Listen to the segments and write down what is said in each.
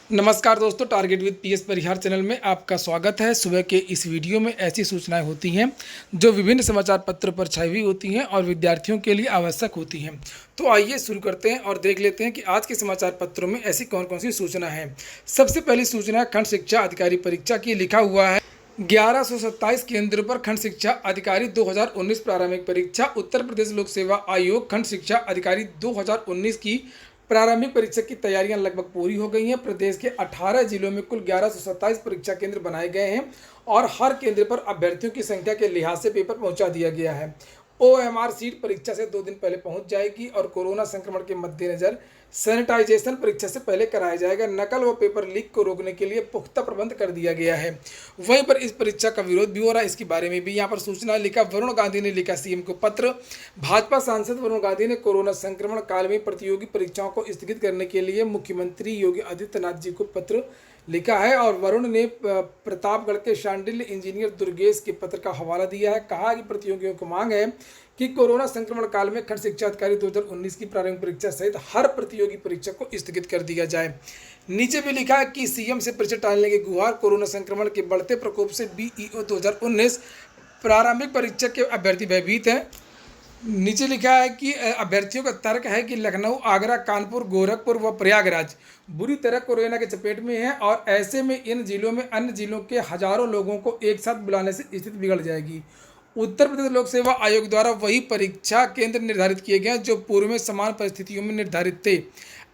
नमस्कार दोस्तों, target with PS Parihar channel में आपका स्वागत है। सुबह के इस वीडियो में ऐसी सूचनाएं होती हैं जो विभिन्न समाचार पत्रों पर छाई हुई होती हैं और विद्यार्थियों के लिए आवश्यक होती हैं। तो आइए शुरू करते हैं और देख लेते हैं कि आज के समाचार पत्रों में ऐसी कौन कौन सी सूचना है। सबसे पहली सूचना खंड शिक्षा अधिकारी परीक्षा की। लिखा हुआ है 1127 केंद्रों पर खंड शिक्षा अधिकारी 2019 प्रारंभिक परीक्षा। उत्तर प्रदेश लोक सेवा आयोग खंड शिक्षा अधिकारी 2019 की प्रारंभिक परीक्षा की तैयारियां लगभग पूरी हो गई हैं। प्रदेश के 18 जिलों में कुल 1127 परीक्षा केंद्र बनाए गए हैं और हर केंद्र पर अभ्यर्थियों की संख्या के लिहाज से पेपर पहुंचा दिया गया है। ओएमआर सीट परीक्षा से 2 दिन पहले पहुंच जाएगी और कोरोना संक्रमण के मद्देनजर सैनिटाइजेशन परीक्षा से पहले कराया जाएगा। नकल व पेपर लीक को रोकने के लिए पुख्ता प्रबंध कर दिया गया है। वहीं पर इस परीक्षा का विरोध भी हो रहा है। इसके बारे में भी यहाँ पर सूचना लिखा। वरुण गांधी ने लिखा सीएम को पत्र। भाजपा सांसद वरुण गांधी ने कोरोना संक्रमण काल में प्रतियोगी परीक्षाओं को स्थगित करने के लिए मुख्यमंत्री योगी आदित्यनाथ जी को पत्र लिखा है और वरुण ने प्रतापगढ़ के शांडिल्य इंजीनियर दुर्गेश के पत्र का हवाला दिया है। कहा कि प्रतियोगियों को मांग है कि कोरोना संक्रमण काल में खंड शिक्षा अधिकारी 2019 की प्रारंभिक परीक्षा सहित हर प्रतियोगी परीक्षा को स्थगित कर दिया जाए। नीचे भी लिखा है कि सीएम से परीक्षा टालने की गुहार। कोरोना संक्रमण के बढ़ते प्रकोप से बीईओ 2019 प्रारंभिक परीक्षा के अभ्यर्थी भयभीत हैं। नीचे लिखा है कि अभ्यर्थियों का तर्क है कि लखनऊ, आगरा, कानपुर, गोरखपुर व प्रयागराज बुरी तरह कोरोना के चपेट में है और ऐसे में इन जिलों में अन्य जिलों के हजारों लोगों को एक साथ बुलाने से स्थिति बिगड़ जाएगी। उत्तर प्रदेश लोक सेवा आयोग द्वारा वही परीक्षा केंद्र निर्धारित किए गए जो पूर्व में समान परिस्थितियों में निर्धारित थे।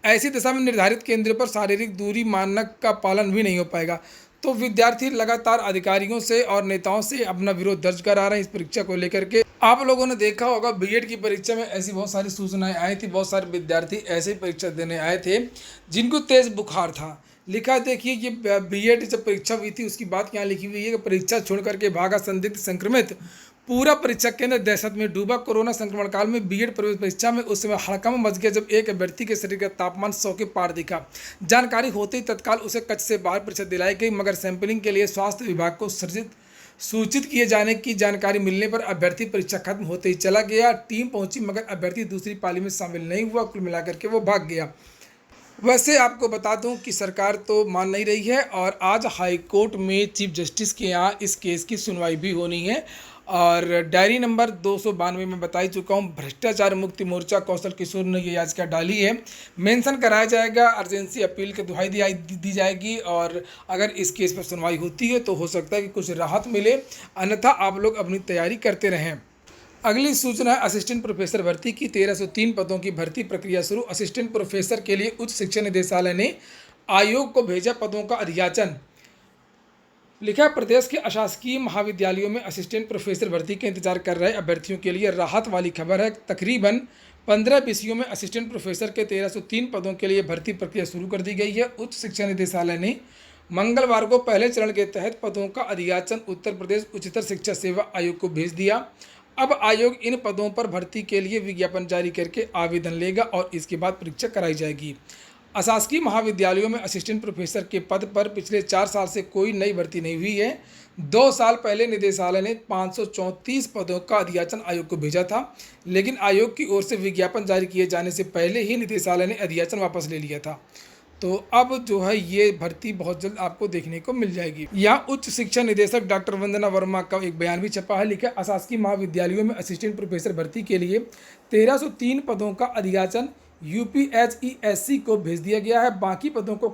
ऐसी दशा में निर्धारित केंद्र पर शारीरिक दूरी मानक का पालन भी नहीं हो पाएगा। तो विद्यार्थी लगातार अधिकारियों से और नेताओं से अपना विरोध दर्ज करा रहे हैं इस परीक्षा को लेकर के। आप लोगों ने देखा होगा बीएड की परीक्षा में ऐसी बहुत सारी सूचनाएं आई थी। बहुत सारे विद्यार्थी ऐसे ही परीक्षा देने आए थे जिनको तेज बुखार था। लिखा देखिए ये बीएड जब परीक्षा हुई थी उसकी बात यहाँ लिखी हुई है कि परीक्षा छोड़ करके भागा संदिग्ध संक्रमित, पूरा परीक्षा केंद्र दहशत में डूबा। कोरोना संक्रमण काल में बीएड प्रवेश परीक्षा में उस समय हड़कंप मच गया जब एक अभ्यर्थी के शरीर का तापमान 100 के पार दिखा। जानकारी होते ही तत्काल उसे कक्ष से बाहर परीक्षा दिलाई गई, मगर सैंपलिंग के लिए स्वास्थ्य विभाग को सूचित किए जाने की जानकारी मिलने पर अभ्यर्थी परीक्षा खत्म होते ही चला गया। टीम पहुंची मगर अभ्यर्थी दूसरी पाली में शामिल नहीं हुआ। कुल मिलाकर के वो भाग गया। वैसे आपको बता दूं कि सरकार तो मान नहीं रही है और आज हाई कोर्ट में चीफ जस्टिस के यहाँ इस केस की सुनवाई भी होनी है। और डायरी नंबर 292 में बता ही चुका हूँ, भ्रष्टाचार मुक्ति मोर्चा कौशल किशोर ने ये याचिका डाली है। मेंशन कराया जाएगा, अर्जेंसी अपील की दुहाई दी जाएगी और अगर इस केस पर सुनवाई होती है तो हो सकता है कि कुछ राहत मिले, अन्यथा आप लोग अपनी तैयारी करते रहें। अगली सूचना है असिस्टेंट प्रोफेसर भर्ती की। 1303 पदों की भर्ती प्रक्रिया शुरू। असिस्टेंट प्रोफेसर के लिए उच्च शिक्षा निदेशालय ने आयोग को भेजा पदों का अधियाचन। लिखा प्रदेश के अशासकीय महाविद्यालयों में असिस्टेंट प्रोफेसर भर्ती के इंतजार कर रहे अभ्यर्थियों के लिए राहत वाली खबर है। तकरीबन 15 विषयों में असिस्टेंट प्रोफेसर के 1303 पदों के लिए भर्ती प्रक्रिया शुरू कर दी गई है। उच्च शिक्षा निदेशालय ने मंगलवार को पहले चरण के तहत पदों का अधियाचन उत्तर प्रदेश उच्चतर शिक्षा सेवा आयोग को भेज दिया। अब आयोग इन पदों पर भर्ती के लिए विज्ञापन जारी करके आवेदन लेगा और इसके बाद परीक्षा कराई जाएगी। अशासकीय महाविद्यालयों में असिस्टेंट प्रोफेसर के पद पर पिछले 4 साल से कोई नई भर्ती नहीं हुई है। 2 साल पहले निदेशालय ने 534 पदों का अधियाचन आयोग को भेजा था, लेकिन आयोग की ओर से विज्ञापन जारी किए जाने से पहले ही निदेशालय ने अधियाचन वापस ले लिया था। तो अब जो है ये भर्ती बहुत जल्द आपको देखने को मिल जाएगी। यहाँ उच्च शिक्षा निदेशक डॉक्टर वंदना वर्मा का एक बयान भी छपा है। लिखा अशासकीय महाविद्यालयों में असिस्टेंट प्रोफेसर भर्ती के लिए 1303 पदों का अधियाचन यूपीएचईएससी को भेज दिया गया है। बाकी पदों को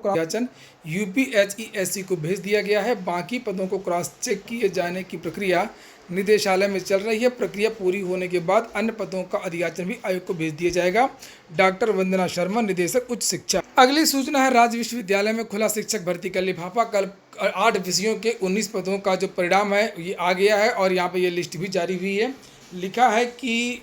यूपीएचईएससी को भेज दिया गया है। बाकी पदों को क्रॉस चेक किए जाने की प्रक्रिया निदेशालय में चल रही है। प्रक्रिया पूरी होने के बाद अन्य पदों का अधियाचन भी आयोग को भेज दिया जाएगा। डॉक्टर वंदना शर्मा, निदेशक उच्च शिक्षा। अगली सूचना है राज्य विश्वविद्यालय में खुला शिक्षक भर्ती का लिफाफा। कल 8 विषयों के 19 पदों का जो परिणाम है ये आ गया है और यहाँ पर ये लिस्ट भी जारी हुई है। लिखा है कि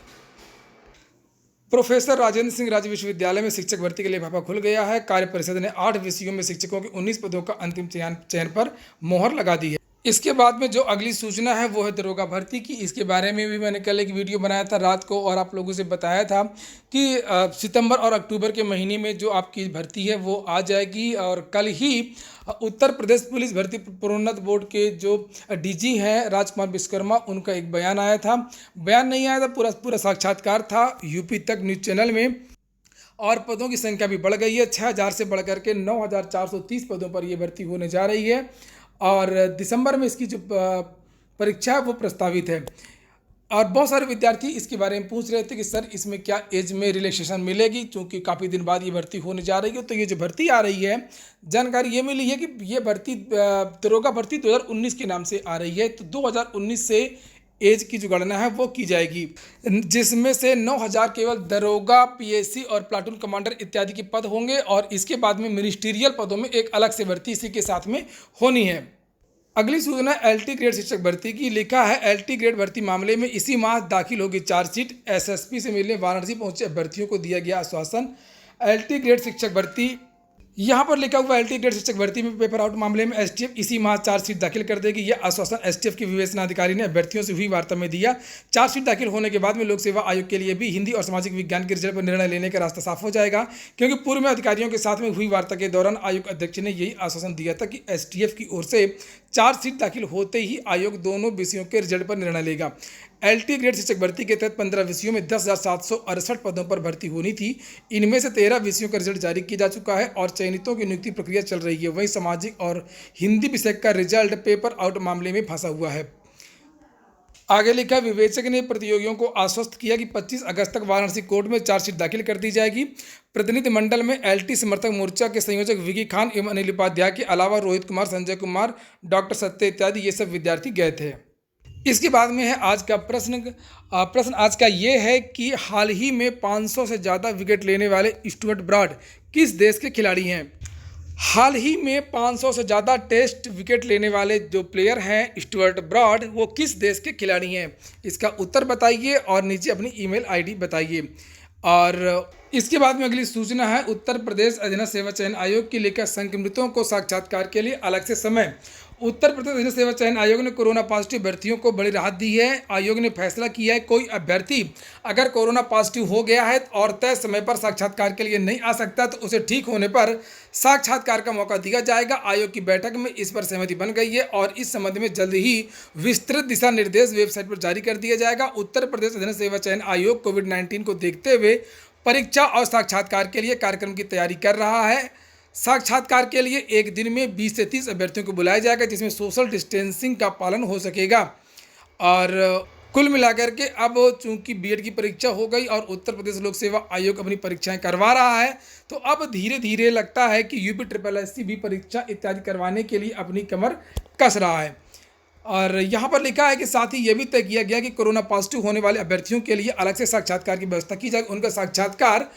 प्रोफेसर राजेंद्र सिंह राज्य विश्वविद्यालय में शिक्षक भर्ती के लिए लिफाफा खुल गया है। कार्य परिषद ने 8 विषयों में शिक्षकों के 19 पदों का अंतिम चयन पर मोहर लगा दी है। इसके बाद में जो अगली सूचना है वो है दरोगा भर्ती की। इसके बारे में भी मैंने कल एक वीडियो बनाया था रात को और आप लोगों से बताया था कि सितंबर और अक्टूबर के महीने में जो आपकी भर्ती है वो आ जाएगी। और कल ही उत्तर प्रदेश पुलिस भर्ती प्रोन्नत बोर्ड के जो डीजी हैं राजकुमार विश्वकर्मा, उनका एक बयान आया था। बयान नहीं आया था, पूरा साक्षात्कार था यूपी तक न्यूज़ चैनल में। और पदों की संख्या भी बढ़ गई है। 6000 से बढ़कर के 9430 पदों पर यह भर्ती होने जा रही है और दिसंबर में इसकी जो परीक्षा है वो प्रस्तावित है। और बहुत सारे विद्यार्थी इसके बारे में पूछ रहे थे कि सर इसमें क्या एज में रिलैक्सेशन मिलेगी, क्योंकि काफ़ी दिन बाद ये भर्ती होने जा रही है। तो ये जो भर्ती आ रही है, जानकारी ये मिली है कि ये भर्ती दरोगा भर्ती 2019 के नाम से आ रही है। तो 2019 से एज की जो गणना है वो की जाएगी, जिसमें से 9000 केवल दरोगा, पीएससी और प्लाटून कमांडर इत्यादि के पद होंगे और इसके बाद में मिनिस्ट्रियल पदों में एक अलग से भर्ती इसी के साथ में होनी है। अगली सूचना एलटी ग्रेड शिक्षक भर्ती की। लिखा है एलटी ग्रेड भर्ती मामले में इसी माह दाखिल होगी चार्जशीट। एसएसपी से मिलने वाराणसी पहुंचे अभ्यर्थियों को दिया गया आश्वासन। एलटी ग्रेड शिक्षक भर्ती, यहाँ पर लिखा हुआ एलटी ग्रेड शिक्षक भर्ती में पेपर आउट मामले में एसटीएफ इसी माह चार्जशीट दाखिल कर देगी। यह आश्वासन एसटीएफ के विवेचना अधिकारी ने अभ्यर्थियों से हुई वार्ता में दिया। चार्जशीट दाखिल होने के बाद में लोक सेवा आयोग के लिए भी हिंदी और सामाजिक विज्ञान के रिजल्ट पर निर्णय लेने का रास्ता साफ हो जाएगा, क्योंकि पूर्व में अधिकारियों के साथ में हुई वार्ता के दौरान आयोग अध्यक्ष ने यही आश्वासन दिया था कि एसटीएफ की ओर से चार्जशीट दाखिल होते ही आयोग दोनों विषयों के रिजल्ट पर निर्णय लेगा। एलटी ग्रेड शिक्षक भर्ती के तहत 15 विषयों में 10,768 पदों पर भर्ती होनी थी। इनमें से 13 विषयों का रिजल्ट जारी किया जा चुका है और चयनितों की नियुक्ति प्रक्रिया चल रही है। वहीं सामाजिक और हिंदी विषय का रिजल्ट पेपर आउट मामले में फंसा हुआ है। आगे लिखा, विवेचक ने प्रतियोगियों को आश्वस्त किया कि 25 अगस्त तक वाराणसी कोर्ट में चार्जशीट दाखिल कर दी जाएगी। प्रतिनिधि मंडल में एलटी समर्थक मोर्चा के संयोजक विकी खान एवं अनिल उपाध्याय के अलावा रोहित कुमार, संजय कुमार, डॉक्टर सत्य इत्यादि ये सब विद्यार्थी गए थे। इसके बाद में है आज का प्रश्न आज का ये है कि हाल ही में 500 से ज़्यादा विकेट लेने वाले स्टुअर्ट ब्रॉड किस देश के खिलाड़ी हैं। हाल ही में 500 से ज़्यादा टेस्ट विकेट लेने वाले जो प्लेयर हैं स्टुअर्ट ब्रॉड, वो किस देश के खिलाड़ी हैं, इसका उत्तर बताइए और नीचे अपनी ईमेल आईडी बताइए। और इसके बाद में अगली सूचना है उत्तर प्रदेश अधीनस्थ सेवा चयन आयोग की। लेकर संक्रमितों को साक्षात्कार के लिए अलग से समय। उत्तर प्रदेश अधीनस्थ सेवा चयन आयोग ने कोरोना पॉजिटिव अभ्यर्थियों को बड़ी राहत दी है। आयोग ने फैसला किया है कोई अभ्यर्थी अगर कोरोना पॉजिटिव हो गया है और तय समय पर साक्षात्कार के लिए नहीं आ सकता तो उसे ठीक होने पर साक्षात्कार का मौका दिया जाएगा। आयोग की बैठक में इस पर सहमति बन गई है और इस संबंध में जल्द ही विस्तृत दिशा निर्देश वेबसाइट पर जारी कर दिया जाएगा। उत्तर प्रदेश अधीनस्थ सेवा चयन आयोग कोविड-19 को देखते हुए परीक्षा और साक्षात्कार के लिए कार्यक्रम की तैयारी कर रहा है। साक्षात्कार के लिए एक दिन में 20 से 30 अभ्यर्थियों को बुलाया जाएगा, जिसमें सोशल डिस्टेंसिंग का पालन हो सकेगा। और कुल मिलाकर के अब चूंकि बीएड की परीक्षा हो गई और उत्तर प्रदेश लोक सेवा आयोग अपनी परीक्षाएं करवा रहा है, तो अब धीरे धीरे लगता है कि यूपी SSSC भी परीक्षा इत्यादि करवाने के लिए अपनी कमर कस रहा है। और यहाँ पर लिखा है कि साथ ही ये भी तय किया गया कि कोरोना पॉजिटिव होने वाले अभ्यर्थियों के लिए अलग से साक्षात्कार की व्यवस्था की जाएगी। उनका साक्षात्कार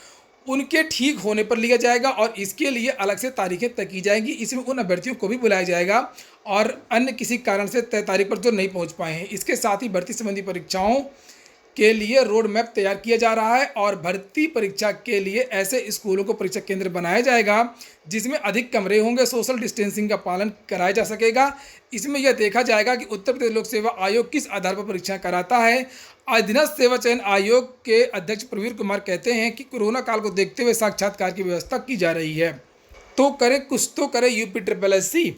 उनके ठीक होने पर लिया जाएगा और इसके लिए अलग से तारीखें तय की जाएंगी। इसमें उन अभ्यर्थियों को भी बुलाया जाएगा और अन्य किसी कारण से तय तारीख पर जो नहीं पहुंच पाए हैं। इसके साथ ही भर्ती संबंधी परीक्षाओं के लिए रोड मैप तैयार किया जा रहा है और भर्ती परीक्षा के लिए ऐसे स्कूलों को परीक्षा केंद्र बनाया जाएगा जिसमें अधिक कमरे होंगे, सोशल डिस्टेंसिंग का पालन कराया जा सकेगा। इसमें यह देखा जाएगा कि उत्तर प्रदेश लोक सेवा आयोग किस आधार पर परीक्षाएं कराता है। अधीनस्थ सेवा चयन आयोग के अध्यक्ष प्रवीर कुमार कहते हैं कि कोरोना काल को देखते हुए साक्षात्कार की व्यवस्था की जा रही है, तो करे कुछ तो करे यूपी SSSC।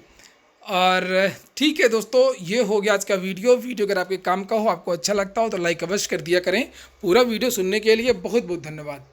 और ठीक है दोस्तों, ये हो गया आज का वीडियो अगर आपके काम का हो, आपको अच्छा लगता हो तो लाइक अवश्य कर दिया करें। पूरा वीडियो सुनने के लिए बहुत बहुत धन्यवाद।